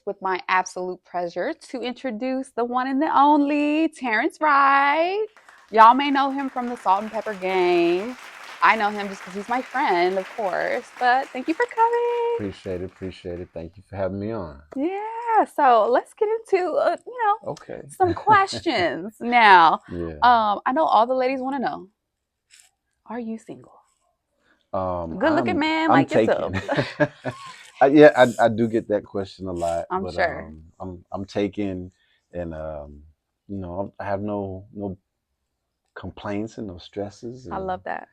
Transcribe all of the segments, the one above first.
with my absolute pleasure to introduce the one and the only Terrance Wright. Y'all may know him from the Salt and Pepper Gang. I know him just because he's my friend, of course. But thank you for coming. Appreciate it. Appreciate it. Thank you for having me on. Yeah, so let's get into Okay. some questions now. Yeah. I know all the ladies want to know: are you single? Good looking I'm man I'm like yourself. taken. I do get that question a lot, I'm but sure. I'm taken, and I have no complaints and no stresses, I and love that.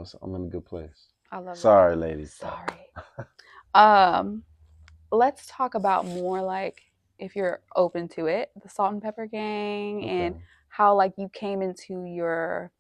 so I'm in a good place. I love that. Sorry, ladies, though. Sorry. Um, let's talk about more like if you're open to it, the Salt and Pepper Gang and Okay. how like you came into your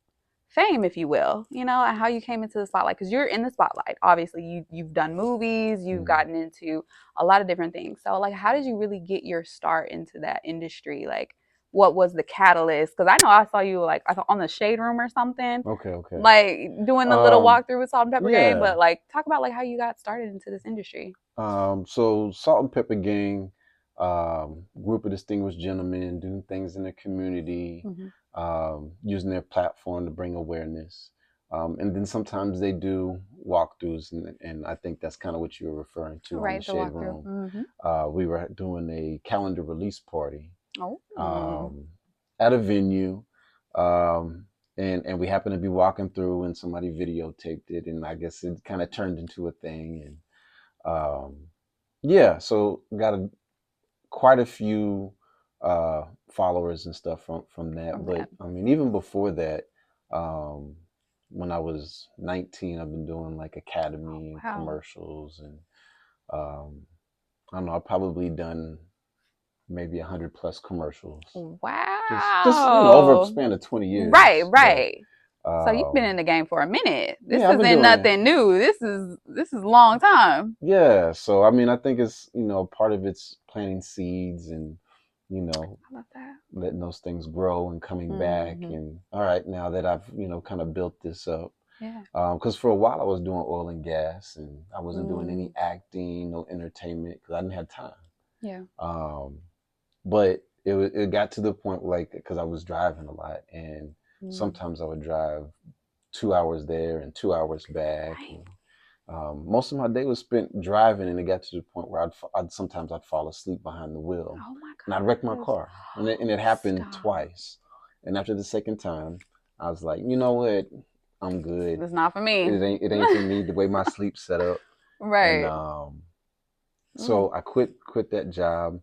fame, if you will, and how you came into the spotlight because you're in the spotlight. Obviously, you've done movies, you've Mhm. gotten into a lot of different things. So like, how did you really get your start into that industry? Like, what was the catalyst? Because I know I saw you like I thought on the Shade Room or something, Okay. Okay. like doing the little Um. walkthrough with Salt and Pepper Gang. Yeah. But like, talk about like how you got started into this industry. So Salt and Pepper Gang, group of distinguished gentlemen doing things in the community, Hmm. using their platform to bring awareness. And then sometimes they do walkthroughs, and I think that's kind of what you were referring to on the Right, the Shade walkthrough. Room. Hmm. We were doing a calendar release party Oh, um, at a venue, um, and we happened to be walking through, and somebody videotaped it, and I guess it kind of turned into a thing, and um, yeah, so got quite a few followers and stuff from that. from But that. I mean, even before that, um, when I was 19, I've been doing like academy and Wow. commercials, and um, I don't know, I've probably done maybe 100 plus commercials. Just over a Wow. span of 20 Right, years. But right. So you've been um, in the game for a minute. This yeah, I've been isn't doing it. nothing new. This is a long time. Yeah, so I mean, I think it's part of it's planting seeds and you know I love that. letting those things grow and coming back. Hmm. And all right, now that I've kind of built this up, Yeah. because for a while I was doing oil and gas and I wasn't doing any Mm, acting, no entertainment because I didn't have time. yeah. Um, but it got to the point like because I was driving a lot and Mm. sometimes I would drive 2 hours there and 2 hours back. Dang. And most of my day was spent driving, and it got to the point where I'd fall asleep behind the wheel, Oh my and I'd wreck my gosh. car, and it happened Stop. twice. And after the second time, I was like, you know what, I'm good. It's not for me. It ain't for me the way my sleep's set up, and Right. Mm. so I quit that job,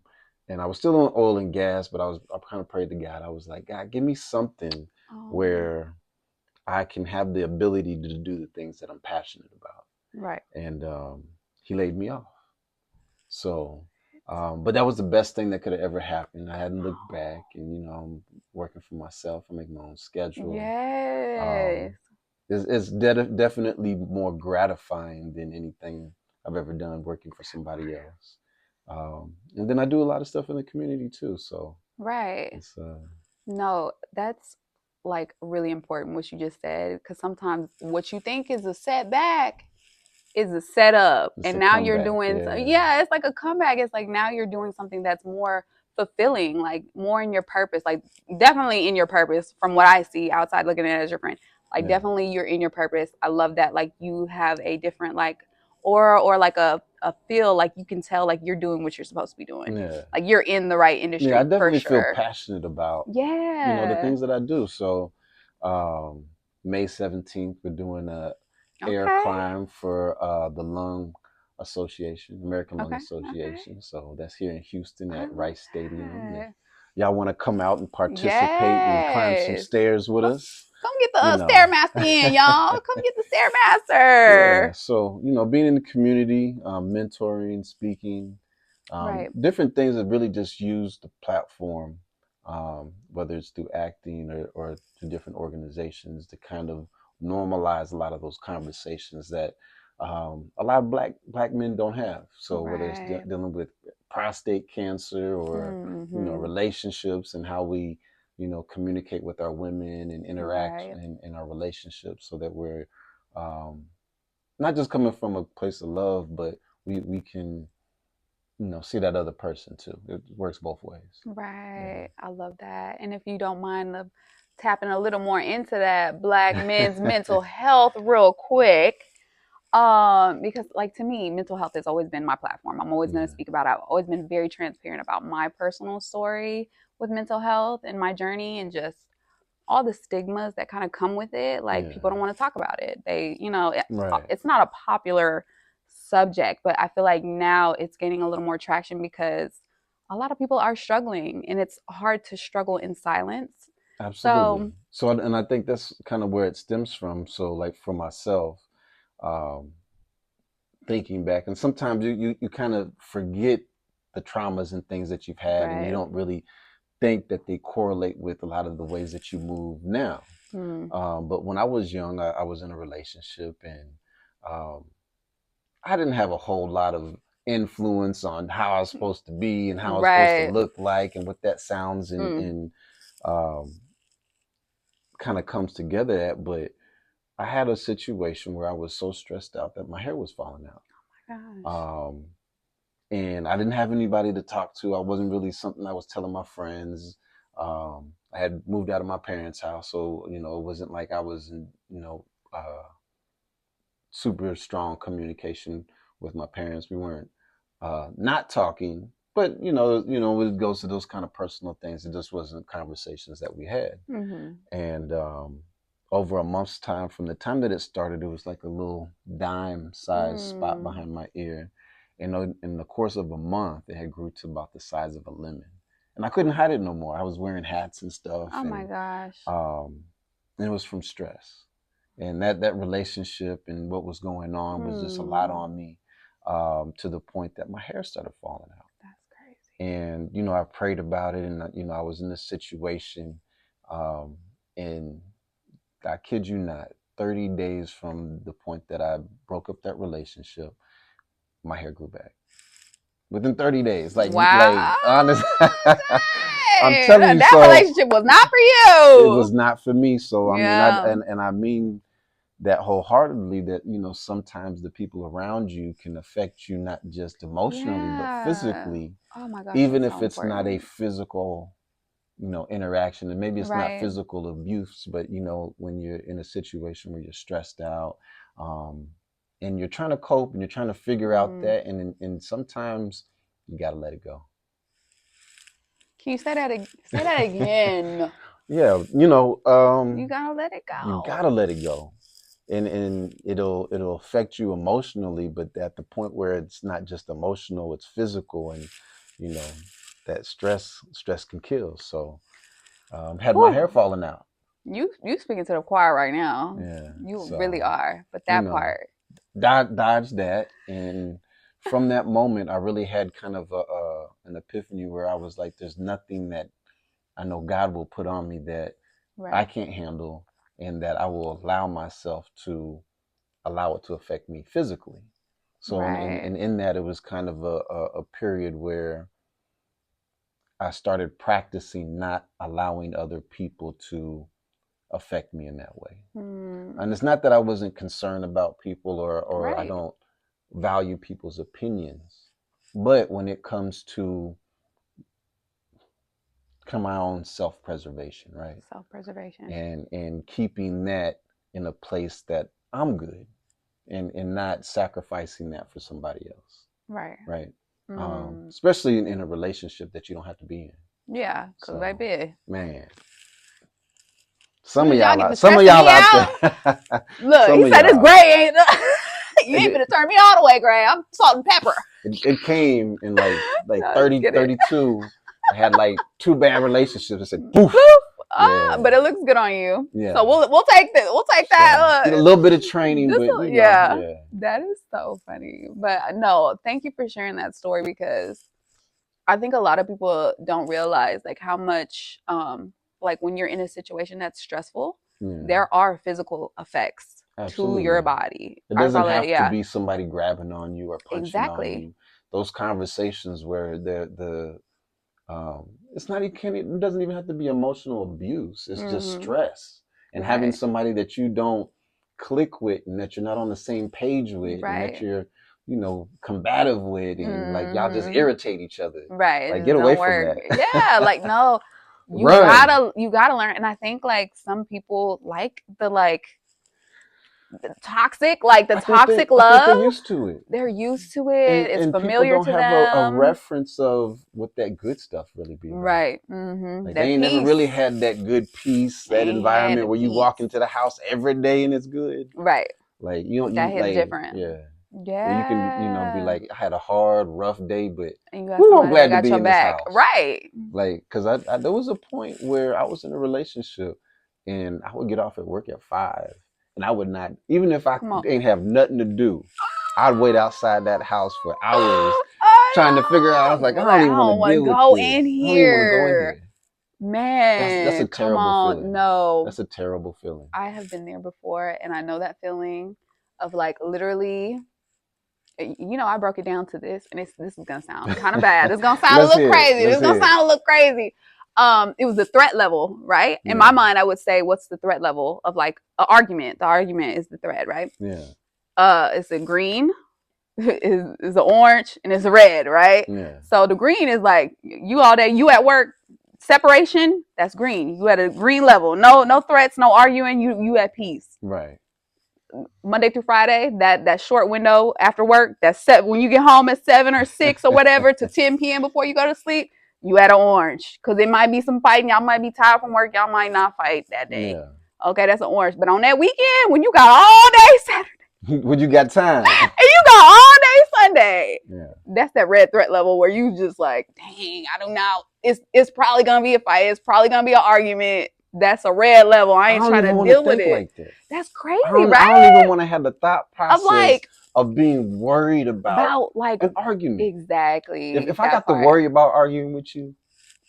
and I was still on oil and gas, but I kind of prayed to God. I was like, God, give me something Oh, where I can have the ability to do the things that I'm passionate about, right. and he laid me off. So, but that was the best thing that could have ever happened. I hadn't looked back, and I'm working for myself. I make my own schedule. Yes. Um, definitely more gratifying than anything I've ever done working for somebody else. And then I do a lot of stuff in the community too. So Right. it's No, that's like really important what you just said because sometimes what you think is a setback is a setup, it's and a now you're comeback. doing Yeah, yeah, it's like a comeback. It's like now you're doing something that's more fulfilling, like more in your purpose, like definitely in your purpose from what I see outside looking at it as your friend, like yeah, definitely you're in your purpose. I love that, like you have a different like aura or like a feel, like you can tell like you're doing what you're supposed to be doing, yeah. like you're in the right Yeah, I industry for definitely feel sure. passionate about, the Yeah. things that I do. So, um, May 17th, we're doing a air Okay. climb for the Lung Association, American Lung Okay. Okay. Association. So that's here in Houston I at love Rice Stadium. If that. y'all want to come out and participate and climb some Yes. stairs with Let's us, come get the you know. Stairmaster in, y'all. Come get the Yeah, Stairmaster. so being in the community, mentoring, speaking, Right. different things that really just use the platform, whether it's through acting or to different organizations to kind of normalize a lot of those conversations that a lot of black men don't have. So whether it's Right. dealing with prostate cancer or Mm-hmm. relationships and how we communicate with our women and interact Right. in our relationships so that we're um, not just coming from a place of love, but we can see that other person too. It works both ways. Right. I love that. And if you don't mind tapping a little more into that Black men's mental health real quick, because like to me, mental health has always been my platform. I'm always going to Yeah. speak about it. I've always been very transparent about my personal story with mental health and my journey and just all the stigmas that kind of come with it. Like Yeah. people don't want to talk about it. Right. It's not a popular subject, but I feel like now it's gaining a little more traction because a lot of people are struggling and it's hard to struggle in silence. Absolutely. So, So, and I think that's kind of where it stems from. So, like for myself, um, thinking back, and sometimes you kind of forget the traumas and things that you've had, and you right. don't really think that they correlate with a lot of the ways that you move now. Hmm. But when I was young, I was in a relationship, and um, I didn't have a whole lot of influence on how I was supposed to be and how I was supposed to Right. look like and what that sounds Mm. and um, kind of comes together at. But I had a situation where I was so stressed out that my hair was falling out. Gosh. Um, and I didn't have anybody to talk to. I wasn't really something I was telling my friends. I had moved out of my parents' house, so it wasn't like I was in super strong communication with my parents. We weren't not talking, but it goes to those kind of personal things. It just wasn't conversations that we had. Hmm. And over a month's time, from the time that it started, it was like a little dime-sized spot Mm. behind my ear. And in the course of a month, it had grew to about the size of a lemon. And I couldn't hide it no more. I was wearing hats and stuff, Oh my gosh. and it was from stress. And that relationship and what was going on was just a lot Hmm. on me, to the point that my hair started falling out. That's crazy. And I prayed about it, and I was in this situation, um, and I kid you not, 30 days from the point that I broke up that relationship, my hair grew back. Within 30 days, like Wow. honest, I'm Dang. telling you. That So relationship was not for it you. was not for me. So I mean, Yeah. and I mean that wholeheartedly. That sometimes the people around you can affect you not just emotionally but Yeah. physically, Oh my gosh, even that's so if it's not a important. physical interaction, and maybe it's not Right. physical abuse, but when you're in a situation where you're stressed out, um, and you're trying to cope and you're trying to figure out Mm. that, and sometimes you got to let it go. Can you say that again? Yeah, You gotta let it you got to go. let it go, and it'll affect you emotionally, but at the point where it's not just emotional, it's physical, and you know that stress can kill. So had my hair Whew. falling out. You speaking to the choir right now. Yeah, You really so are. But you that know part. dodged that, and from that moment I really had kind of an epiphany where I was like, there's nothing that I know God will put on me that I Right. can't handle, and that I will allow myself to allow it to affect me physically. So Right. in that, it was kind of a period where I started practicing not allowing other people to affect me in that way. Hmm. And it's not that I wasn't concerned about people, or I Right. don't value people's opinions, but when it comes to my own self-preservation, right? Self-preservation. And keeping that in a place that I'm good, and not sacrificing that for somebody else, Right. right? Mm. Especially in a relationship that you don't have to be in. Yeah, cause So, baby, man, soon some of as y'all y'all get to out, some of stressing y'all me out out, there, look, some he of said it's y'all. gray, ain't you ain't It, gonna turn me all the way gray. I'm salt and pepper. it came in like No, just 30, kidding. 32. I had like two bad relationships. I said, poof. Poof. Yeah, But it looks good on you. So yeah. we'll take that. We'll take So that. get a little bit of training, Just but yeah. yeah, That is so funny. But no, thank you for sharing that story because I think a lot of people don't realize like how much like when you're in a situation that's stressful, yeah, there are physical effects to your absolutely. body. It I doesn't saw that, have to yeah. be somebody grabbing on you or punching on Exactly. you. Those conversations where it's not, it doesn't even have to be emotional abuse. It's just Mhm. stress, and having Right. somebody that you don't click with, and that you're not on the same page with, and that Right. you're combative with, and like y'all just irritate each other. Right. Like, It get just away don't from work. that. Yeah. Like, no, Run. you gotta learn. And I think like some people like the toxic, like the toxic I think they're love. used to it. They're used to it. It's And people familiar don't to have a them. reference of what that good stuff really be about. Right. Like, they That ain't never peace. really had that good peace, They that ain't had environment the where you peace. walk into the house every day and it's good. Right. Like, you That hits like, different. yeah. Where you can, be Yeah. like, I had a hard, rough day, but And you got woo, I'm somebody that glad to got be your in this back. house. Right. Like, because I there was a point where I was in a relationship and I would get off at work at 5, and I would not, even if I ain't have nothing to do, I'd wait outside that house for hours trying to figure out. I was like, I don't even want to deal with go this. in I don't even want to go in here. here. That's a Man, come terrible on. feeling. No. That's a terrible feeling. I have been there before, and I know that feeling of like literally, I broke it down to this, and this is gonna sound kind of bad. It's gonna sound a little crazy. This is gonna sound a little crazy. It was the threat level, right? In my mind, I would say, what's the threat level of like an argument? The argument is the threat, right? Yeah. It's a green, is a orange, and it's a red, right? Yeah. So the green is like you all day, you at work, separation, that's green. You at a green level. No threats, no arguing, you at peace. Right. Monday through Friday, that short window after work, that's set when you get home at 7 or 6 or whatever to 10 p.m. before you go to sleep, you at an orange. Because it might be some fighting. Y'all might be tired from work. Y'all might not fight that day. Yeah. Okay, that's an orange. But on that weekend, when you got all day Saturday, when you got time, and you got all day Sunday, yeah, that's that red threat level where you just like, dang, I don't know. It's probably gonna be a fight. It's probably gonna be an argument. That's a red level. I ain't trying to deal with it. Like that. That's crazy, right? I don't even want to have the thought process of being worried about like an argument. Exactly. If I got to worry about arguing with you,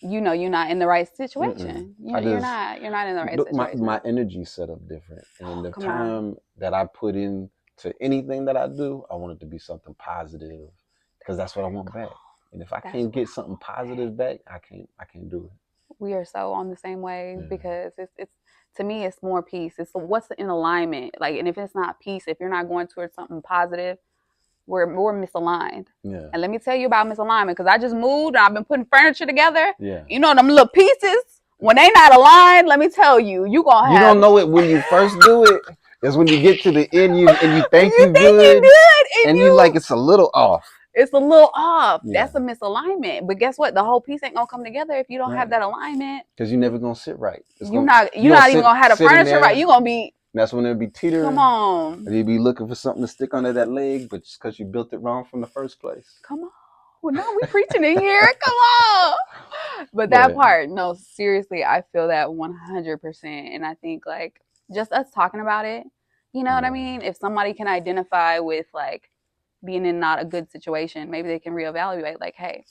you're not in the right situation. You're not in the right situation. My energy set up different, and the time that I put in to anything that I do, I want it to be something positive, because that's what I want back. And if I can't get something positive back, I can't do it. We are so on the same wave because it's to me it's more peace. It's what's in alignment. Like, and if it's not peace, if you're not going towards something positive, we're misaligned. Yeah. And let me tell you about misalignment, because I just moved and I've been putting furniture together. Yeah. You know them little pieces, when they not aligned, let me tell you, you don't know it when you first do it. It's when you get to the end, you think you good, and you like it's a little off. It's a little off. Yeah. That's a misalignment. But guess what? The whole piece ain't gonna come together if you don't have that alignment. Because you're never gonna sit right. You're not even gonna have the furniture right. You're gonna be. That's when it'll be teetering. Come on. And you'll be looking for something to stick under that leg, but just because you built it wrong from the first place. Come on. Well, no, we preaching in here. Come on. But that part, no, seriously, I feel that 100%. And I think like just us talking about it, you know what I mean? If somebody can identify with like being in not a good situation, maybe they can reevaluate like, hey,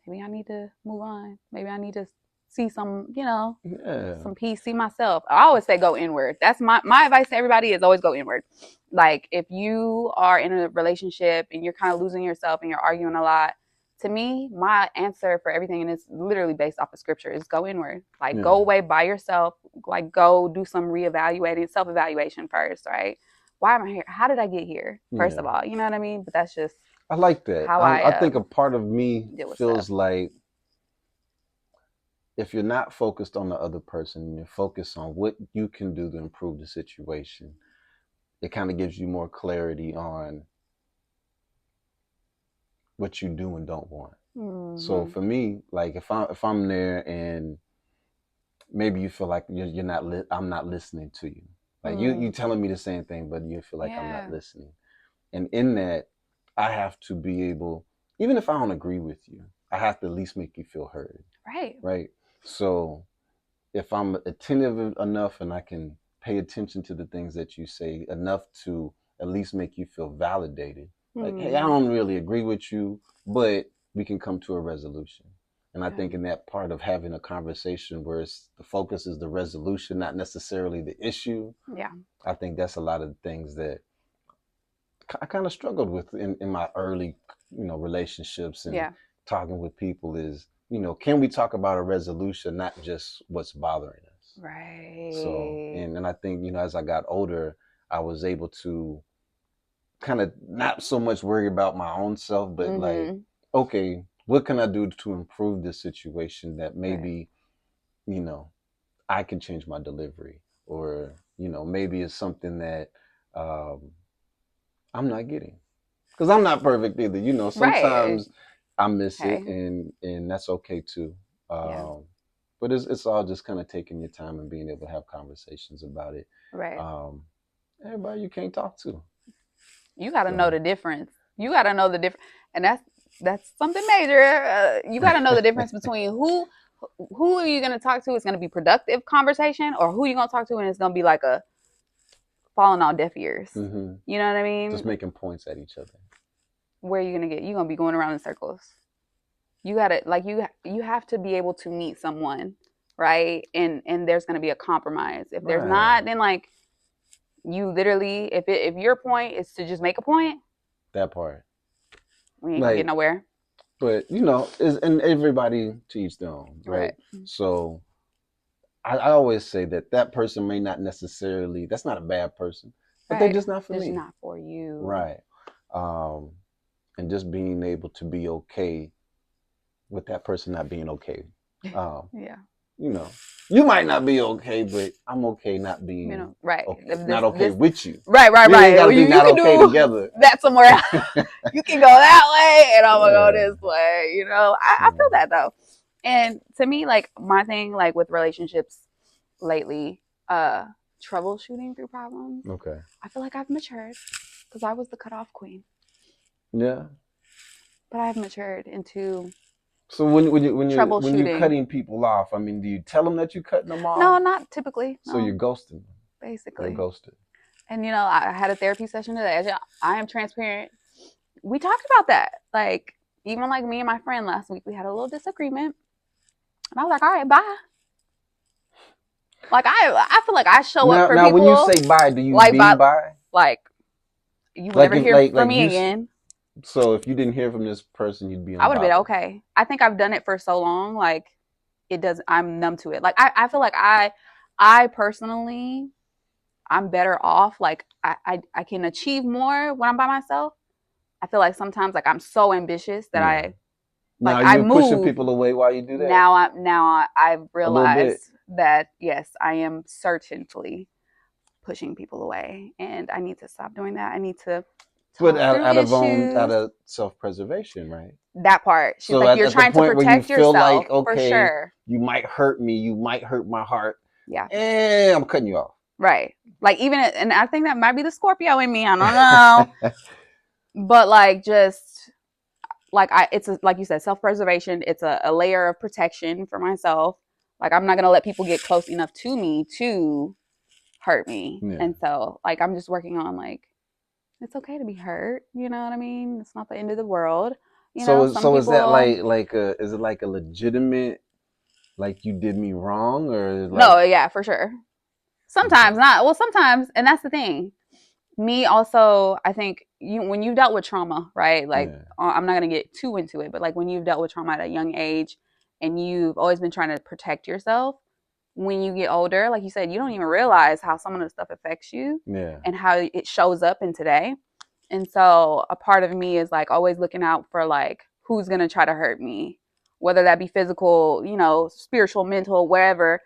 maybe I need to move on. Maybe I need to see some, some peace, see myself. I always say go inward. That's my advice to everybody is always go inward. Like if you are in a relationship and you're kind of losing yourself and you're arguing a lot, to me, my answer for everything, and it's literally based off of scripture, is go inward. Like go away by yourself. Like go do some reevaluating, self-evaluation first, right? Why am I here? How did I get here? First of all, you know what I mean? But that's just I like that. How I think a part of me feels stuff. like if you're not focused on the other person, you're focused on what you can do to improve the situation, it kind of gives you more clarity on what you do and don't want. Mm-hmm. So for me, like if I'm there and maybe you feel like you're not I'm not listening to you. Like you telling me the same thing, but you feel like I'm not listening. And in that, I have to be able, even if I don't agree with you, I have to at least make you feel heard. Right. Right. So if I'm attentive enough and I can pay attention to the things that you say enough to at least make you feel validated. Like, hey, I don't really agree with you, but we can come to a resolution. And I think in that part of having a conversation where the focus is the resolution, not necessarily the issue. Yeah. I think that's a lot of the things that I kind of struggled with in my early, relationships and talking with people is, can we talk about a resolution, not just what's bothering us? Right. So, and I think, as I got older, I was able to kind of not so much worry about my own self, but like, Mm-hmm. okay, what can I do to improve this situation that Right. maybe, you know, I can change my delivery, or, maybe it's something that um, I'm not getting. Because I'm not perfect either. Right. Sometimes I miss it, Hey. and that's okay too. Yeah. Um, but it's all just kind of taking your time and being able to have conversations about it. Right. Um, Everybody you can't talk to. You got to know So the difference. You got to know the difference, and that's something major. You got to know the difference between who are you going to talk to is going to be productive conversation, or who you going to talk to and it's going to be like a falling on deaf ears. hmm You know what I just mean? making points at each other. Where are you going to get? You're going to be going around in circles. You got to like you have to be able to meet someone, right? And there's going to be a compromise. If there's Right. not, then like you literally if your point is to just make a point, That part. we ain't going to get Like, nowhere. but and everybody to each their own, right? Right. So I always say that person may not necessarily, that's not a bad person, but they're Right. just not for Just me. not for you. Right. Um, and just being able to be okay with that person not being okay. Um, Yeah. you know, you might not be okay, but I'm okay not You being know, right. okay, If not this okay this with you. right, right, We ain't right. got Well, to be you not can okay do together. that somewhere else. You can go that way and I'm gonna go Yeah. this way. I feel Yeah. that though. And to me, like my thing, like with relationships lately, uh, troubleshooting through problems, Okay. I feel like I've matured because I was the cutoff queen, Yeah. but I've matured into So when you're troubleshooting. cutting people off, I mean, do you tell them that you're cutting them No, off? not typically. So No, you're ghosting them. They're basically. ghosted. And I had a therapy session today. I am transparent. We talked about that. Like even like me and my friend last week, we had a little disagreement, and I was like, "All right, bye." Like I feel like I show up for Now, when you people say bye, do you like mean by bye? like you will Like never if hear from like me again. so if you didn't hear from this person, you'd be I would have been unbothered. okay. I think I've done it for so long, like it does. I'm numb to it. Like I feel like I personally, I'm better off. Like I can achieve more when I'm by myself. I feel like sometimes like I'm so ambitious that Yeah. like Now I you're pushing move. people away while you do that I've a little realized bit. that yes, I am certainly pushing people away, and I need to stop doing that. I need to But talk through out issues. of self-preservation, right? That part. She's So like, you're at the trying to point where you protect feel like, yourself for okay, sure. you might hurt me, you might hurt my heart, Yeah. and I'm cutting you off. Right. Like even, and I think that might be the Scorpio in me. I don't know, but like just like it's like you said, self preservation. It's a layer of protection for myself. Like I'm not gonna let people get close enough to me to hurt me. Yeah. And so like I'm just working on like it's okay to be hurt, you know what I mean? It's not the end of the world. Some So is that people is it like a legitimate, like you did me wrong, or like no, yeah, for sure. okay, Sometimes not. Well, sometimes, and that's the thing. Me also, I think you when you've dealt with trauma, right? Like yeah, I'm not gonna get too into it, but like when you've dealt with trauma at a young age and you've always been trying to protect yourself, when you get older, like you said, you don't even realize how some of the stuff affects you yeah, and how it shows up in today. And so a part of me is like always looking out for like who's gonna try to hurt me, whether that be physical, spiritual, mental, wherever.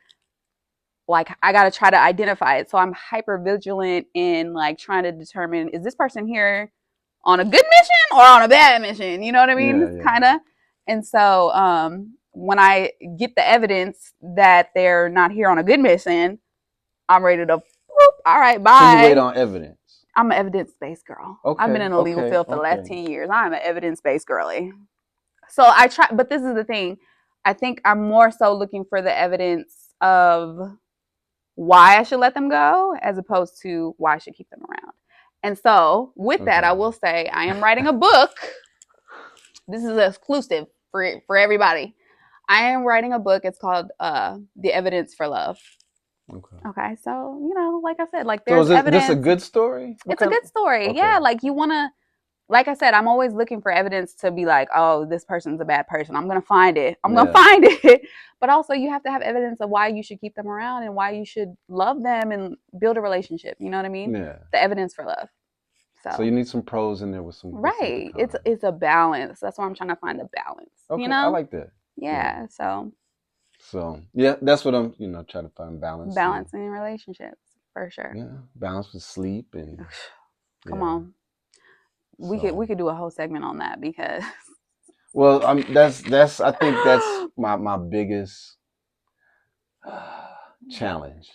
Like I gotta try to identify it. So I'm hyper vigilant in like trying to determine is this person here on a good mission or on a bad mission? You know what I mean? yeah, It's yeah. kind of. And so when I get the evidence that they're not here on a good mission, I'm ready to whoop, all right, So you wait bye. on evidence. I'm an evidence based girl. I've been Okay, in the legal okay, field for the last okay. 10 years. I'm an evidence based girly. So I try, but this is the thing. I think I'm more so looking for the evidence of why I should let them go as opposed to why I should keep them around. And so, with that, I Okay. will say I am writing a book. This is exclusive for everybody. I am writing a book. It's called The Evidence for Love. Okay. Okay, so like I said, like So there's is this a evidence. good story? What It's a kind good story. of? Okay. Yeah, like you want to like I said, I'm always looking for evidence to be like, oh, this person's a bad person. I'm gonna find it. I'm gonna Yeah. find it. But also, you have to have evidence of why you should keep them around and why you should love them and build a relationship. You know what I mean? Yeah. The evidence for love. So you need some pros in there with some right. cons. It's a balance. That's why I'm trying to find a balance. Okay, You know? I like that. Yeah. So yeah, that's what I'm trying to find balance. Balancing in relationships for sure. Yeah, balance with sleep and come on. We could do a whole segment on that because. Well, that's I think that's my biggest challenge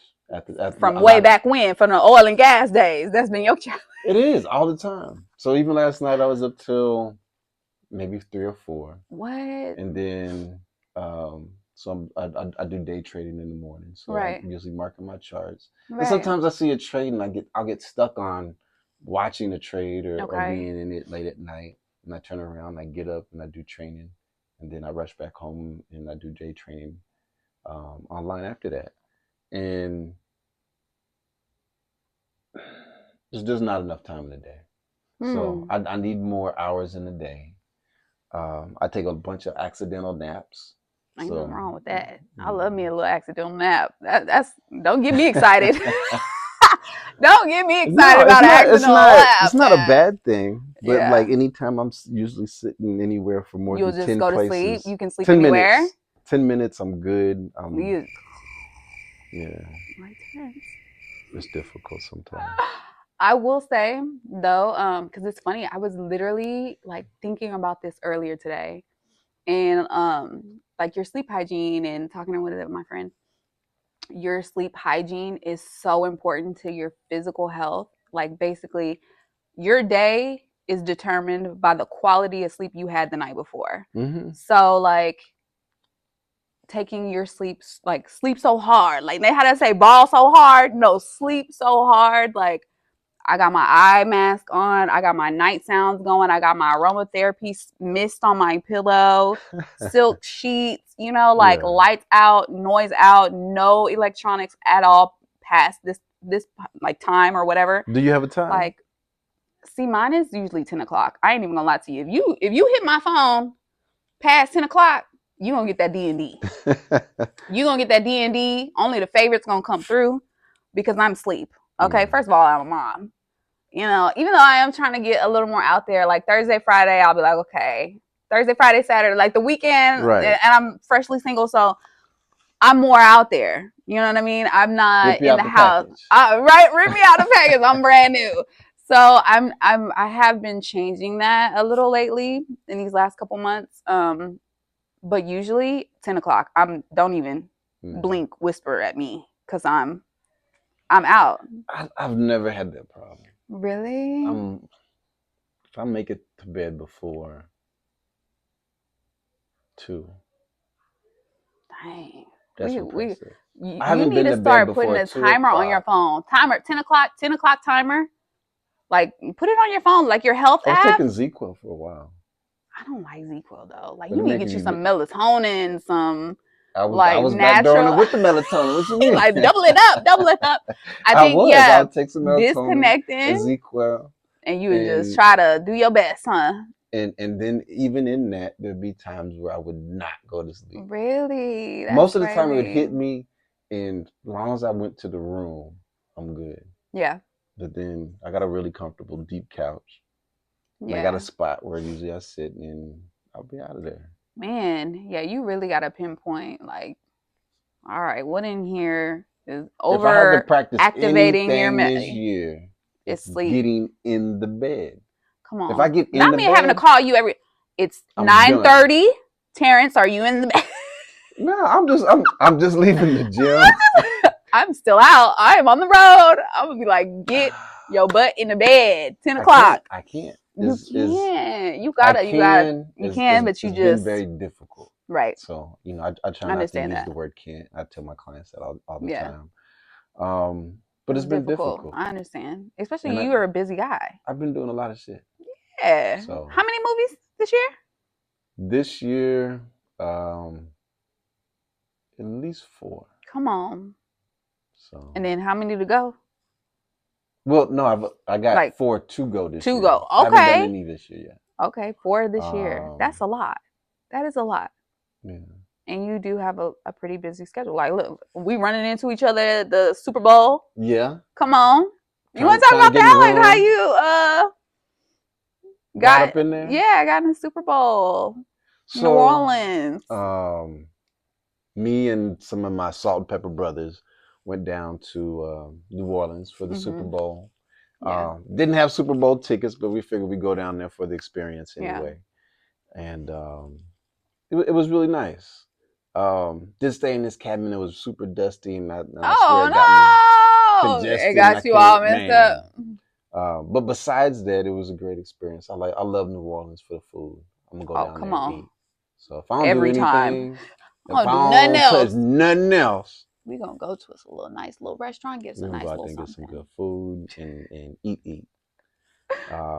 from way back when, from the oil and gas days. That's been your challenge. It is all the time. So even last night I was up till maybe 3 or 4. What? And then so I do day trading in the morning. So I'm usually marking my charts. Right. And sometimes I see a trade and I'll get stuck on watching the trade or being in it late at night. And I turn around, I get up and I do training. And then I rush back home and I do day training online after that. And there's just not enough time in the day. So I need more hours in the day. I take a bunch of accidental naps. Ain't nothing wrong with that. I love me a little accidental nap. That's don't get me excited. Don't get me excited about accidental nap. It's not a bad thing. But like anytime I'm usually sitting anywhere for more than 10 places. You'll just go to sleep. You can sleep anywhere. Minutes. 10 minutes, I'm good. Yeah. It's difficult sometimes. I will say though, because it's funny, I was literally like thinking about this earlier today, and like your sleep hygiene and talking with my friend, your sleep hygiene is so important to your physical health. Like basically, your day is determined by the quality of sleep you had the night before. Mm-hmm. So like taking your sleep so hard, like they had to say ball so hard, no, sleep so hard, like. I got my eye mask on. I got my night sounds going. I got my aromatherapy mist on my pillow, silk sheets, lights out, noise out, no electronics at all past this like time or whatever. Do you have a time? Like, see, mine is usually 10 o'clock. I ain't even gonna lie to you. If you hit my phone past 10 o'clock, you gonna get that D&D. You gonna get that D&D. Only the favorites gonna come through because I'm asleep. Okay, first of all, I'm a mom. Even though I am trying to get a little more out there, like Thursday, Friday, I'll be like, okay, Thursday, Friday, Saturday, like the weekend, and I'm freshly single, so I'm more out there. You know what I mean? I'm not in the house. Rip me out the package. I'm brand new. So I have been changing that a little lately in these last couple months. But usually 10 o'clock, don't even blink, whisper at me because I'm out. I've never had that problem. Really? If I make it to bed before 2. Dang. That's impressive. You need to start putting a timer on your phone. 10 o'clock timer. Like, put it on your phone, like your health app. I was taking ZQL for a while. I don't like ZQL though. Like, you need to get you some melatonin, some I was natural. backdooring it with the melatonin. What you mean? Like, double it up. I think, I would take some melatonin, disconnecting, and ZQL. And you would just try to do your best, huh? And then even in that, there'd be times where I would not go to sleep. Really? Most of the time it would hit me, and as long as I went to the room, I'm good. Yeah. But then I got a really comfortable deep couch. Yeah. I got a spot where usually I sit and I'll be out of there. Man, yeah, you really got to pinpoint, like, all right, what in here is over activating your this year? It's sleep. Getting in the bed. Come on. If I get in Not the me bed, having to call you it's 9:30. Terrance, are you in the bed? No, I'm just leaving the gym. I'm still out. I am on the road. I'm gonna be like, get your butt in the bed. 10 o'clock. I can't. You can. You can, but you just. It's been very difficult. Right. So, I try not to use the word can't. I tell my clients that all the time. But it's been difficult. I understand. Especially you are a busy guy. I've been doing a lot of shit. Yeah. So, how many movies this year? This year, at least 4. Come on. So. And then how many to go? Well, no, I got 4 to go this year. To go. Okay. I haven't done any this year yet. Okay, 4 this year. That's a lot. That is a lot. Yeah. And you do have a pretty busy schedule. Like, look, we running into each other at the Super Bowl. Yeah. Come on. You want to talk trying to about get in the that? Like how room. you Got got up in there. yeah, got in the Super Bowl, New So, Orleans. um, me and some of my salt and pepper brothers went down to New Orleans for the Super Mm-hmm. Bowl. Yeah, Didn't have Super Bowl tickets, but we figured we'd go down there for the experience yeah. anyway. And it was really nice. Did stay in this cabin that was super dusty, and I swear it got me Oh no! It congested, and I got you all couldn't, messed up. man. But besides that, it was a great experience. I love New Orleans for the food. I'm gonna go Oh, down come there and on. eat. So if I don't do Every time. anything, I'm if gonna I do nothing don't touch else. nothing else, We gonna go to a little nice little restaurant, get we're some gonna go nice out little there and get some good something. food and eat.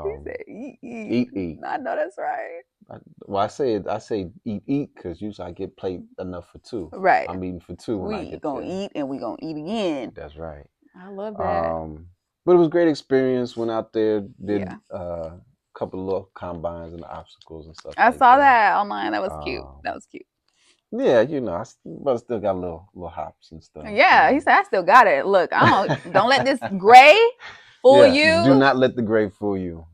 He Um, said, eat, eat. eat. I know that's right. Well, I say eat because usually I get plate enough for two. Right. I'm eating for two when I We get gonna there. eat and we gonna eat again. That's right. I love that. Um, but it was a great experience. Went out there, did Yeah. a couple of little combines and obstacles and stuff I like saw that. that online. That was cute. Um, That was cute. yeah, but I still got little hops and stuff. Yeah, he said I still got it. Look, I don't let this gray fool Yeah, do you. not let the gray fool you.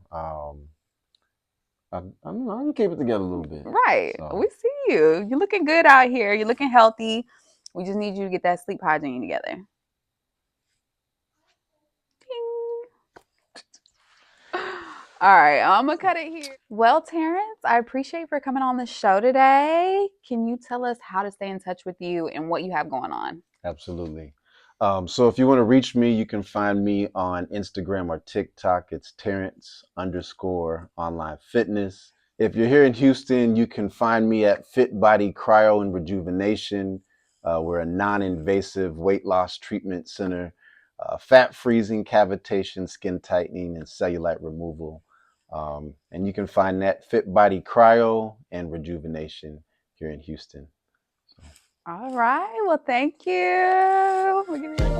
I don't know. I can keep it together a little bit. Right. So We see you. You're looking good out here. You're looking healthy. We just need you to get that sleep hygiene together. All right, I'm gonna cut it here. Well, Terrance, I appreciate for coming on the show today. Can you tell us how to stay in touch with you and what you have going on? absolutely. So if you want to reach me, you can find me on Instagram or TikTok. It's Terrance underscore online fitness. If you're here in Houston, you can find me at Fit Body Cryo and Rejuvenation. We're a non-invasive weight loss treatment center, fat freezing, cavitation, skin tightening, and cellulite removal. And you can find that Fit Body Cryo and Rejuvenation here in Houston. All right. Well, thank you.